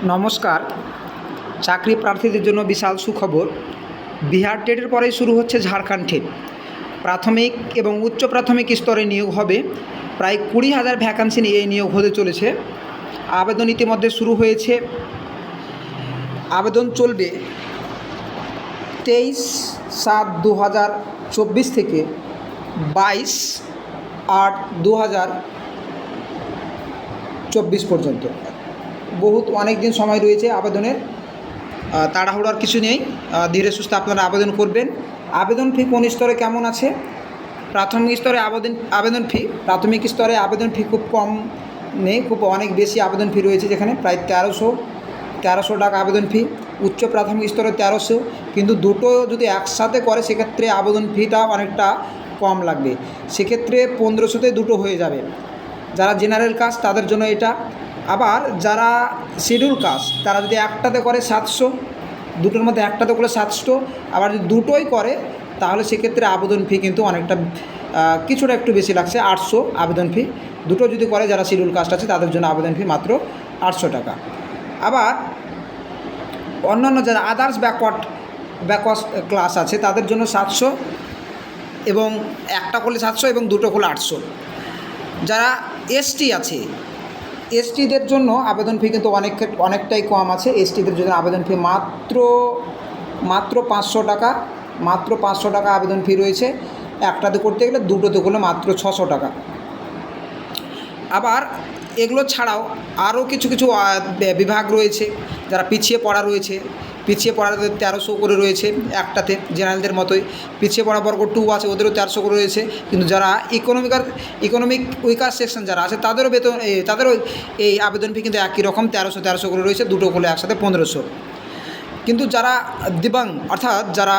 নমস্কার। চাকরি প্রার্থীদের জন্য বিশাল সুখবর। বিহার টেটের পরেই শুরু হচ্ছে ঝাড়খণ্ড টেট। প্রাথমিক এবং উচ্চ প্রাথমিক স্তরে নিয়োগ হবে। প্রায় 20,000 ভ্যাকান্সি নিয়ে এই নিয়োগ হতে চলেছে। আবেদন ইতিমধ্যে শুরু হয়েছে। আবেদন চলবে 23/7/2024 থেকে 22/8/2024 পর্যন্ত। অনেক দিন সময় রয়েছে আবেদনের। তাড়াহুড়ার কিছু নেই, ধীরে সুস্থে আপনারা আবেদন করবেন। আবেদন ফি কোন স্তরে কেমন আছে? প্রাথমিক স্তরে আবেদন ফি প্রাথমিক স্তরে আবেদন ফি খুব কম নেই, অনেক বেশি আবেদন ফি রয়েছে, যেখানে প্রায় 1300 টাকা আবেদন ফি। উচ্চ প্রাথমিক স্তরে 1300, কিন্তু দুটো যদি একসাথে করে সেক্ষেত্রে আবেদন ফিটা অনেকটা কম লাগবে। সেক্ষেত্রে 1500-তে দুটো হয়ে যাবে। যারা জেনারেল কাস্ট তাদের জন্য এটা। আবার যারা শিডিউল কাস্ট তারা যদি একটাতে করে 700, দুটোর মধ্যে একটাতে করে 700, আবার যদি দুটোই করে তাহলে সেক্ষেত্রে আবেদন ফি কিন্তু অনেকটা কিছুটা একটু বেশি লাগছে, 800 আবেদন ফি। দুটো যদি করে যারা শিডিউল কাস্ট আছে তাদের জন্য আবেদন ফি মাত্র 800 টাকা। আবার অন্যান্য যারা আদার্স ব্যাকওয়ার্ড ক্লাস আছে তাদের জন্য 700, এবং একটা করলে 700 এবং দুটো করলে 800। যারা এসটি আছে, এসটিদের জন্য আবেদন ফি কিন্তু অনেকটাই কম আছে। এসটিদের জন্য আবেদন ফি মাত্র 500 টাকা। মাত্র 500 টাকা আবেদন ফি রয়েছে একটাতে করতে গেলে। দুটোতে করলে মাত্র 600 টাকা। আবার এগুলো ছাড়াও আরও কিছু বিভাগ রয়েছে। যারা পিছিয়ে পড়া রয়েছে, পিছিয়ে পড়াদের 1300 করে রয়েছে একটাতে, জেনারেলদের মতোই। পিছিয়ে পড়া বর্গ 2 আছে, ওদেরও 1300 করে রয়েছে। কিন্তু যারা ইকোনমিক উইকার সেকশন যারা আছে তাদেরও তাদেরও এই আবেদন ফি কিন্তু একই রকম 1300 করে রয়েছে। দুটো করলে একসাথে 1500। কিন্তু যারা দিব্যাঙ্গ অর্থাৎ যারা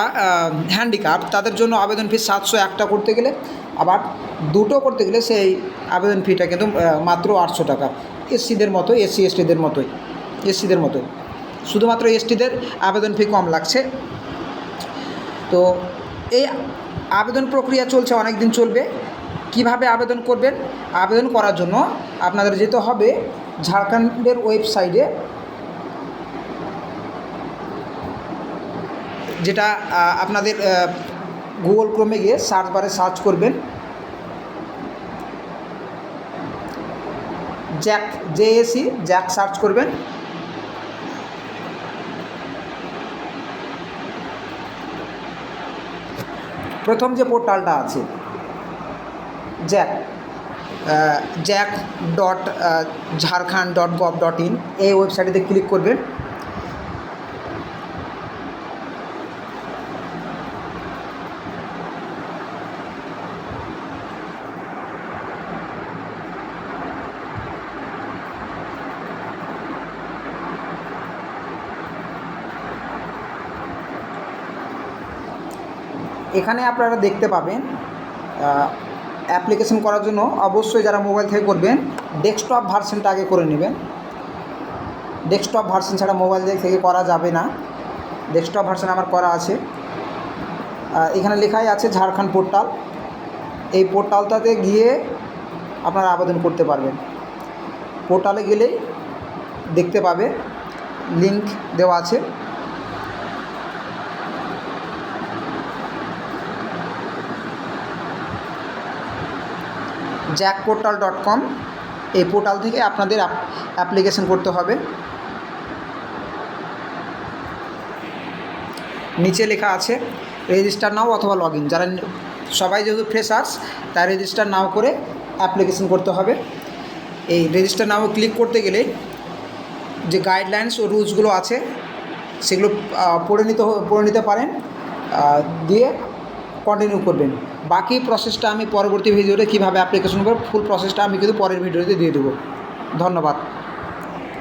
হ্যান্ডিক্যাপ তাদের জন্য আবেদন ফি 700 একটা করতে গেলে। আবার দুটো করতে গেলে সেই আবেদন ফিটা কিন্তু মাত্র 800 টাকা। এসসিদের মতো, এসটিদের মতোই, শুধুমাত্র এসটিদের আবেদন ফি কম লাগছে। তো এই আবেদন প্রক্রিয়া চলছে, অনেক দিন চলবে। কিভাবে আবেদন করবেন? আবেদন করার জন্য আপনাদের যেতে হবে ঝাড়খণ্ডের ওয়েবসাইটে, যেটা আপনাদের গুগল ক্রোমে গিয়ে সার্চ বারে সার্চ করবেন জ্যাক সার্চ করবেন। প্রথম যে পোর্টালটা আছে jack.jharkhand.gov.in, এই ওয়েবসাইটে ক্লিক করবেন। এখানে আপনারা দেখতে পাবেন অ্যাপ্লিকেশন করার জন্য অবশ্যই যারা মোবাইল থেকে করবেন ডেস্কটপ ভার্সনটা আগে করে নেবেন। ডেস্কটপ ভার্সন ছাড়া মোবাইল থেকে করা যাবে না। ডেস্কটপ ভার্সন আমার করা আছে। এখানে লেখাই আছে ঝাড়খণ্ড পোর্টাল। এই পোর্টালটাতে গিয়ে আপনারা আবেদন করতে পারবেন। পোর্টালে গেলেই দেখতে পাবে, লিঙ্ক দেওয়া আছে। jackportal.com, এই পোর্টাল থেকে আপনাদের অ্যাপ্লিকেশন করতে হবে। নিচে লেখা আছে রেজিস্টার নাও অথবা লগ ইন। যারা সবাই যেহেতু ফ্রেশার্স তাই রেজিস্টার নাও করে অ্যাপ্লিকেশন করতে হবে। এই রেজিস্টার নাও ক্লিক করতে গেলে যে গাইডলাইন্স ও রুলসগুলো আছে সেগুলো পড়ে নিতে পারেন, দিয়ে কন্টিনিউ করবেন। বাকি প্রসেসটা আমি পরবর্তী ভিডিওতে কীভাবে অ্যাপ্লিকেশন করব ফুল প্রসেসটা আমি কিন্তু পরের ভিডিওতে দিয়ে দেবো। ধন্যবাদ।